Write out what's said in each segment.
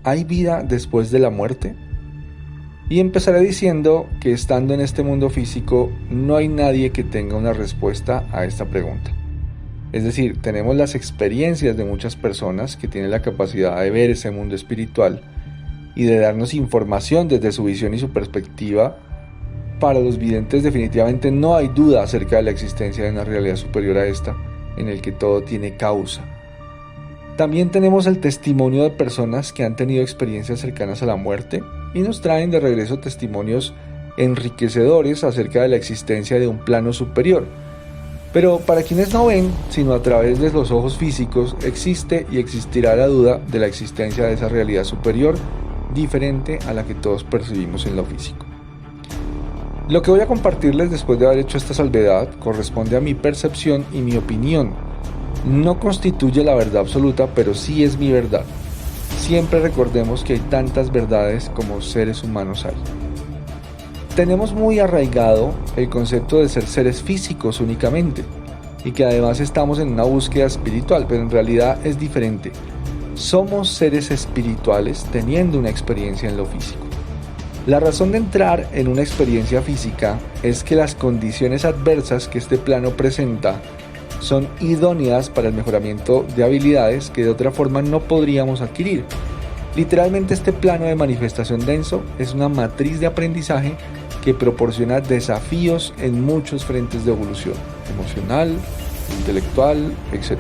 ¿hay vida después de la muerte? Y empezaré diciendo que estando en este mundo físico no hay nadie que tenga una respuesta a esta pregunta. Es decir, tenemos las experiencias de muchas personas que tienen la capacidad de ver ese mundo espiritual y de darnos información desde su visión y su perspectiva. Para los videntes definitivamente no hay duda acerca de la existencia de una realidad superior a esta, en el que todo tiene causa. También tenemos el testimonio de personas que han tenido experiencias cercanas a la muerte y nos traen de regreso testimonios enriquecedores acerca de la existencia de un plano superior. Pero para quienes no ven, sino a través de los ojos físicos, existe y existirá la duda de la existencia de esa realidad superior diferente a la que todos percibimos en lo físico. Lo que voy a compartirles después de haber hecho esta salvedad corresponde a mi percepción y mi opinión. No constituye la verdad absoluta, pero sí es mi verdad. Siempre recordemos que hay tantas verdades como seres humanos hay. Tenemos muy arraigado el concepto de ser seres físicos únicamente, y que además estamos en una búsqueda espiritual, pero en realidad es diferente. Somos seres espirituales teniendo una experiencia en lo físico. La razón de entrar en una experiencia física es que las condiciones adversas que este plano presenta son idóneas para el mejoramiento de habilidades que de otra forma no podríamos adquirir. Literalmente este plano de manifestación denso es una matriz de aprendizaje que proporciona desafíos en muchos frentes de evolución, emocional, intelectual, etc.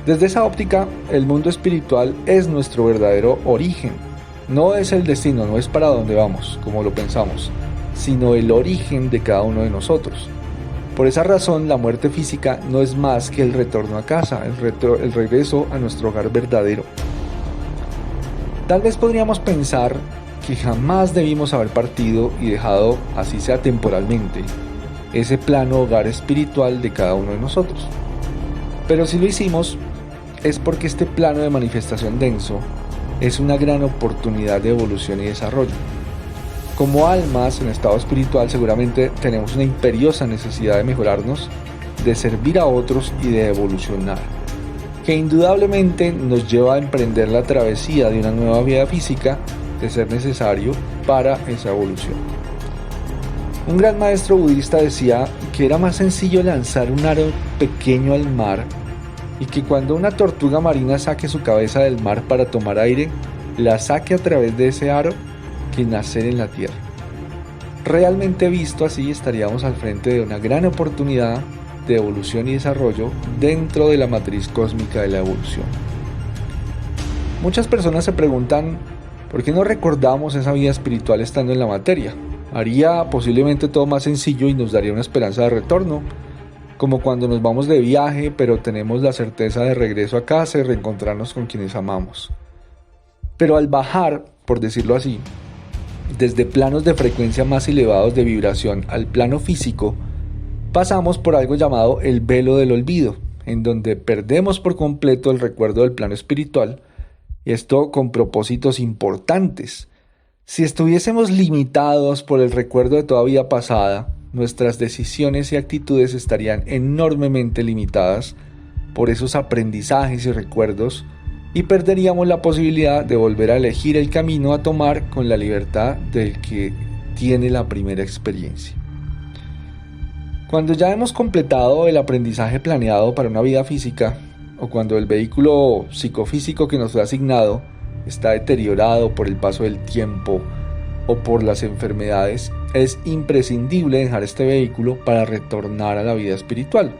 Desde esa óptica, el mundo espiritual es nuestro verdadero origen. No es el destino, no es para dónde vamos, como lo pensamos, sino el origen de cada uno de nosotros. Por esa razón, la muerte física no es más que el retorno a casa, el regreso a nuestro hogar verdadero. Tal vez podríamos pensar que jamás debimos haber partido y dejado, así sea temporalmente, ese plano hogar espiritual de cada uno de nosotros. Pero si lo hicimos, es porque este plano de manifestación denso es una gran oportunidad de evolución y desarrollo. Como almas en estado espiritual seguramente tenemos una imperiosa necesidad de mejorarnos, de servir a otros y de evolucionar, que indudablemente nos lleva a emprender la travesía de una nueva vida física de ser necesario para esa evolución. Un gran maestro budista decía que era más sencillo lanzar un aro pequeño al mar y que cuando una tortuga marina saque su cabeza del mar para tomar aire, la saque a través de ese aro que nacer en la tierra. Realmente visto así, estaríamos al frente de una gran oportunidad de evolución y desarrollo dentro de la matriz cósmica de la evolución. Muchas personas se preguntan ¿por qué no recordamos esa vida espiritual estando en la materia? Haría posiblemente todo más sencillo y nos daría una esperanza de retorno, como cuando nos vamos de viaje pero tenemos la certeza de regreso a casa y reencontrarnos con quienes amamos. Pero al bajar, por decirlo así, desde planos de frecuencia más elevados de vibración al plano físico, pasamos por algo llamado el velo del olvido, en donde perdemos por completo el recuerdo del plano espiritual, y esto con propósitos importantes. Si estuviésemos limitados por el recuerdo de toda vida pasada, nuestras decisiones y actitudes estarían enormemente limitadas por esos aprendizajes y recuerdos y perderíamos la posibilidad de volver a elegir el camino a tomar con la libertad del que tiene la primera experiencia. Cuando ya hemos completado el aprendizaje planeado para una vida física, o cuando el vehículo psicofísico que nos fue asignado está deteriorado por el paso del tiempo o por las enfermedades, es imprescindible dejar este vehículo para retornar a la vida espiritual.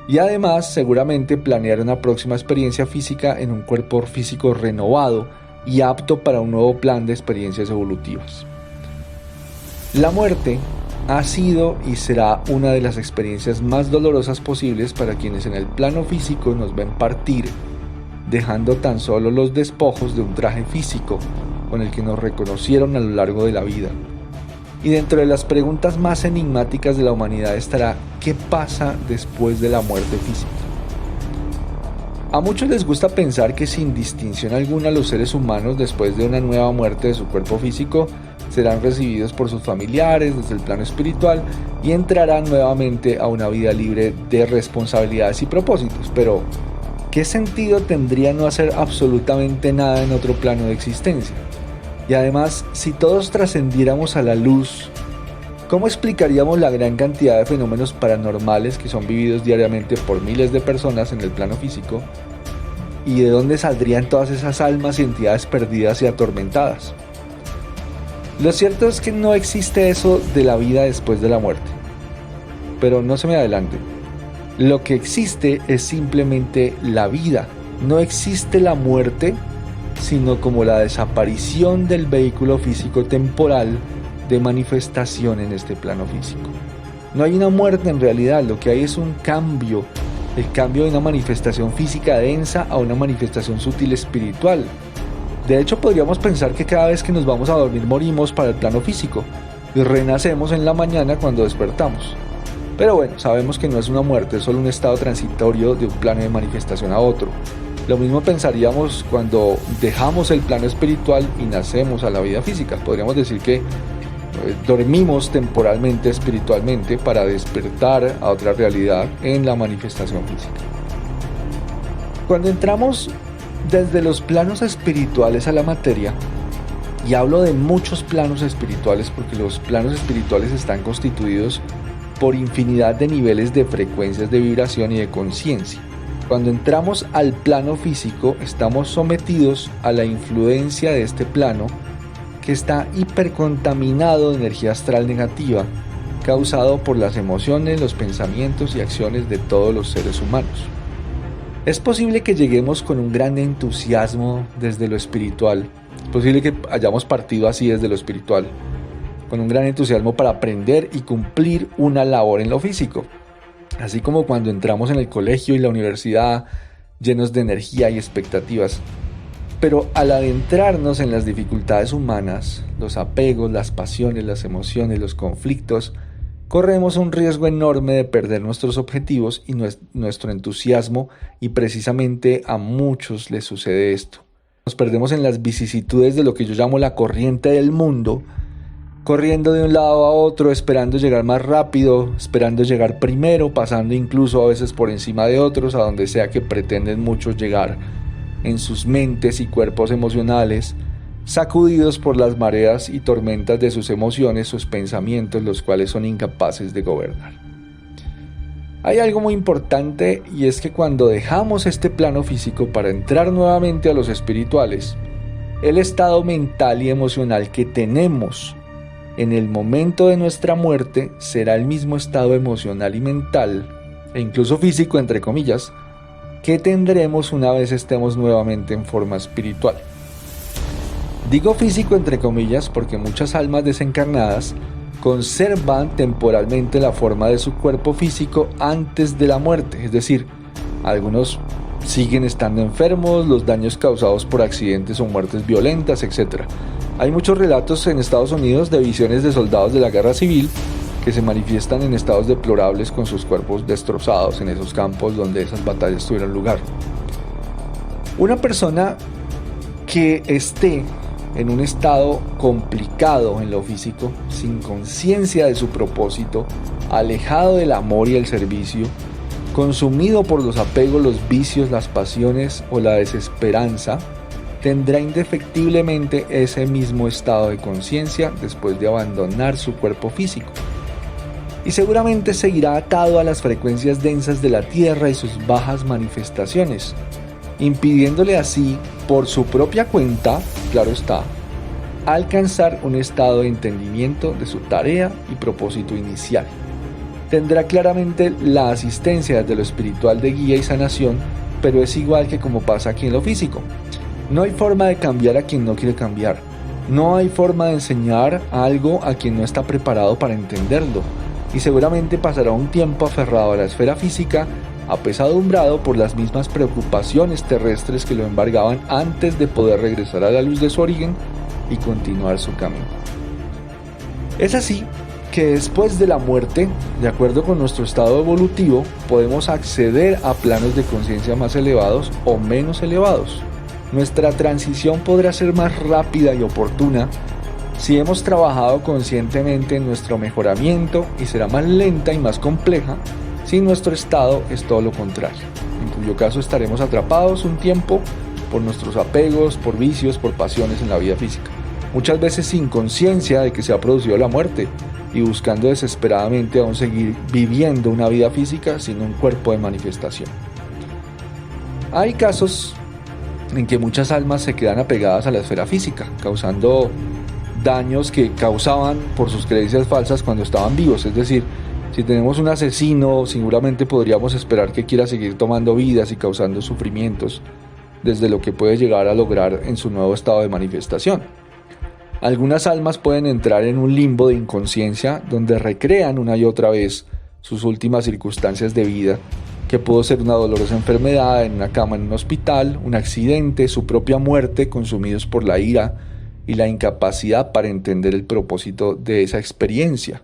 Y además, seguramente planear una próxima experiencia física en un cuerpo físico renovado y apto para un nuevo plan de experiencias evolutivas. La muerte ha sido y será una de las experiencias más dolorosas posibles para quienes en el plano físico nos ven partir, dejando tan solo los despojos de un traje físico con el que nos reconocieron a lo largo de la vida. Y dentro de las preguntas más enigmáticas de la humanidad estará ¿qué pasa después de la muerte física? A muchos les gusta pensar que sin distinción alguna los seres humanos después de una nueva muerte de su cuerpo físico serán recibidos por sus familiares desde el plano espiritual y entrarán nuevamente a una vida libre de responsabilidades y propósitos, pero ¿Qué sentido tendría no hacer absolutamente nada en otro plano de existencia? Y además, si todos trascendiéramos a la luz, ¿cómo explicaríamos la gran cantidad de fenómenos paranormales que son vividos diariamente por miles de personas en el plano físico? ¿Y de dónde saldrían todas esas almas y entidades perdidas y atormentadas? Lo cierto es que no existe eso de la vida después de la muerte. Pero no se me adelanten. Lo que existe es simplemente la vida. No existe la muerte, sino como la desaparición del vehículo físico temporal de manifestación en este plano físico. No hay una muerte en realidad, lo que hay es un cambio. El cambio de una manifestación física densa a una manifestación sutil espiritual. De hecho, podríamos pensar que cada vez que nos vamos a dormir morimos para el plano físico y renacemos en la mañana cuando despertamos. Pero bueno, sabemos que no es una muerte, es solo un estado transitorio de un plano de manifestación a otro. Lo mismo pensaríamos cuando dejamos el plano espiritual y nacemos a la vida física. Podríamos decir que dormimos temporalmente, espiritualmente, para despertar a otra realidad en la manifestación física. Cuando entramos desde los planos espirituales a la materia, y hablo de muchos planos espirituales porque los planos espirituales están constituidos por infinidad de niveles de frecuencias de vibración y de conciencia. Cuando entramos al plano físico, estamos sometidos a la influencia de este plano que está hipercontaminado de energía astral negativa, causado por las emociones, los pensamientos y acciones de todos los seres humanos. Es posible que lleguemos con un gran entusiasmo desde lo espiritual, es posible que hayamos partido así desde lo espiritual, con un gran entusiasmo para aprender y cumplir una labor en lo físico, así como cuando entramos en el colegio y la universidad llenos de energía y expectativas. Pero al adentrarnos en las dificultades humanas, los apegos, las pasiones, las emociones, los conflictos, corremos un riesgo enorme de perder nuestros objetivos y nuestro entusiasmo, y precisamente a muchos les sucede esto. Nos perdemos en las vicisitudes de lo que yo llamo la corriente del mundo, corriendo de un lado a otro, esperando llegar más rápido, esperando llegar primero, pasando incluso a veces por encima de otros, a donde sea que pretenden muchos llegar en sus mentes y cuerpos emocionales, sacudidos por las mareas y tormentas de sus emociones, sus pensamientos, los cuales son incapaces de gobernar. Hay algo muy importante, y es que cuando dejamos este plano físico para entrar nuevamente a los espirituales, el estado mental y emocional que tenemos en el momento de nuestra muerte será el mismo estado emocional y mental, e incluso físico entre comillas, que tendremos una vez estemos nuevamente en forma espiritual. Digo físico entre comillas porque muchas almas desencarnadas conservan temporalmente la forma de su cuerpo físico antes de la muerte, es decir, algunos siguen estando enfermos, los daños causados por accidentes o muertes violentas, etc. Hay muchos relatos en Estados Unidos de visiones de soldados de la guerra civil que se manifiestan en estados deplorables con sus cuerpos destrozados en esos campos donde esas batallas tuvieron lugar. Una persona que esté en un estado complicado en lo físico, sin conciencia de su propósito, alejado del amor y el servicio, consumido por los apegos, los vicios, las pasiones o la desesperanza, tendrá indefectiblemente ese mismo estado de conciencia después de abandonar su cuerpo físico. Y seguramente seguirá atado a las frecuencias densas de la tierra y sus bajas manifestaciones, impidiéndole así, por su propia cuenta, claro está, alcanzar un estado de entendimiento de su tarea y propósito inicial. Tendrá claramente la asistencia desde lo espiritual de guía y sanación, pero es igual que como pasa aquí en lo físico. No hay forma de cambiar a quien no quiere cambiar. No hay forma de enseñar algo a quien no está preparado para entenderlo. Y seguramente pasará un tiempo aferrado a la esfera física, apesadumbrado por las mismas preocupaciones terrestres que lo embargaban antes de poder regresar a la luz de su origen y continuar su camino. Es así que después de la muerte, de acuerdo con nuestro estado evolutivo, podemos acceder a planos de conciencia más elevados o menos elevados. Nuestra transición podrá ser más rápida y oportuna si hemos trabajado conscientemente en nuestro mejoramiento, y será más lenta y más compleja si nuestro estado es todo lo contrario. cuyo caso estaremos atrapados un tiempo por nuestros apegos, por vicios, por pasiones en la vida física, muchas veces sin conciencia de que se ha producido la muerte y buscando desesperadamente aún seguir viviendo una vida física sin un cuerpo de manifestación. Hay casos en que muchas almas se quedan apegadas a la esfera física, causando daños que causaban por sus creencias falsas cuando estaban vivos. Es decir, si tenemos un asesino, seguramente podríamos esperar que quiera seguir tomando vidas y causando sufrimientos, desde lo que puede llegar a lograr en su nuevo estado de manifestación. Algunas almas pueden entrar en un limbo de inconsciencia donde recrean una y otra vez sus últimas circunstancias de vida, que pudo ser una dolorosa enfermedad en una cama en un hospital, un accidente, su propia muerte, consumidos por la ira y la incapacidad para entender el propósito de esa experiencia.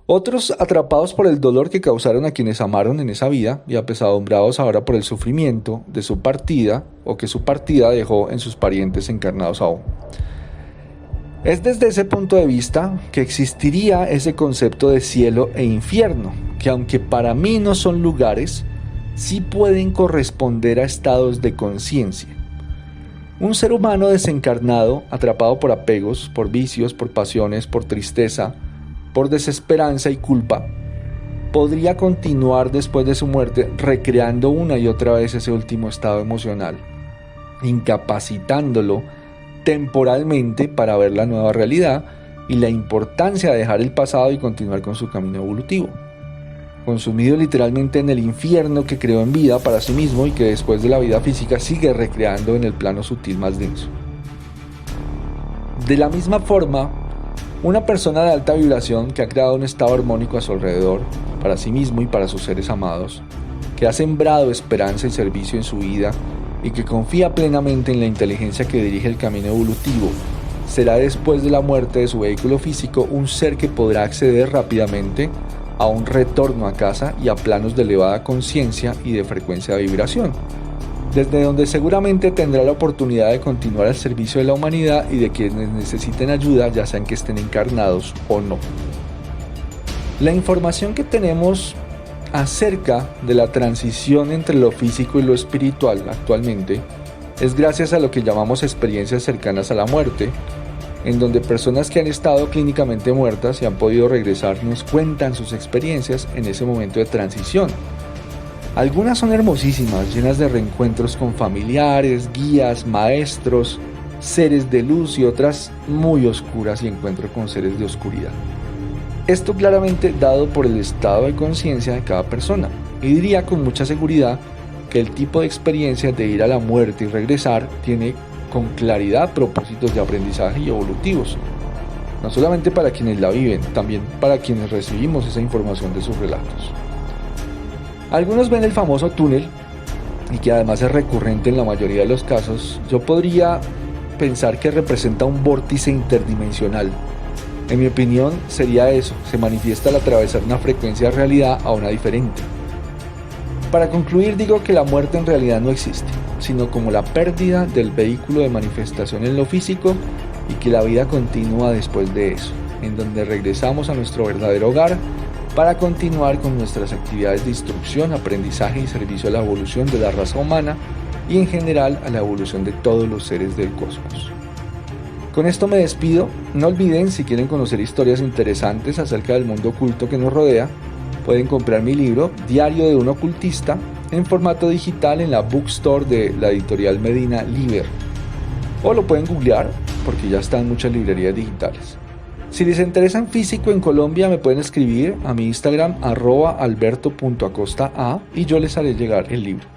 Otros atrapados por el dolor que causaron a quienes amaron en esa vida y apesadumbrados ahora por el sufrimiento de su partida o que su partida dejó en sus parientes encarnados aún. Es desde ese punto de vista que existiría ese concepto de cielo e infierno, que aunque para mí no son lugares, sí pueden corresponder a estados de conciencia. Un ser humano desencarnado, atrapado por apegos, por vicios, por pasiones, por tristeza, por desesperanza y culpa, podría continuar después de su muerte recreando una y otra vez ese último estado emocional, incapacitándolo temporalmente para ver la nueva realidad y la importancia de dejar el pasado y continuar con su camino evolutivo. Consumido literalmente en el infierno que creó en vida para sí mismo y que después de la vida física sigue recreando en el plano sutil más denso. De la misma forma, una persona de alta vibración que ha creado un estado armónico a su alrededor, para sí mismo y para sus seres amados, que ha sembrado esperanza y servicio en su vida y que confía plenamente en la inteligencia que dirige el camino evolutivo, será después de la muerte de su vehículo físico un ser que podrá acceder rápidamente a un retorno a casa y a planos de elevada conciencia y de frecuencia de vibración, desde donde seguramente tendrá la oportunidad de continuar al servicio de la humanidad y de quienes necesiten ayuda, ya sean que estén encarnados o no. La información que tenemos acerca de la transición entre lo físico y lo espiritual actualmente es gracias a lo que llamamos experiencias cercanas a la muerte, en donde personas que han estado clínicamente muertas y han podido regresar nos cuentan sus experiencias en ese momento de transición. Algunas son hermosísimas, llenas de reencuentros con familiares, guías, maestros, seres de luz, y otras muy oscuras y encuentro con seres de oscuridad. Esto claramente dado por el estado de conciencia de cada persona, y diría con mucha seguridad que el tipo de experiencia de ir a la muerte y regresar tiene con claridad propósitos de aprendizaje y evolutivos, no solamente para quienes la viven, también para quienes recibimos esa información de sus relatos. Algunos ven el famoso túnel, y que además es recurrente en la mayoría de los casos. Yo podría pensar que representa un vórtice interdimensional. En mi opinión sería eso, se manifiesta al atravesar una frecuencia de realidad a una diferente. Para concluir, digo que la muerte en realidad no existe, sino como la pérdida del vehículo de manifestación en lo físico, y que la vida continúa después de eso, en donde regresamos a nuestro verdadero hogar para continuar con nuestras actividades de instrucción, aprendizaje y servicio a la evolución de la raza humana y en general a la evolución de todos los seres del cosmos. Con esto me despido. No olviden, si quieren conocer historias interesantes acerca del mundo oculto que nos rodea, pueden comprar mi libro Diario de un Ocultista en formato digital en la bookstore de la editorial Medina Liber, o lo pueden googlear porque ya está en muchas librerías digitales. Si les interesa en físico en Colombia, me pueden escribir a mi Instagram @alberto.acosta y yo les haré llegar el libro.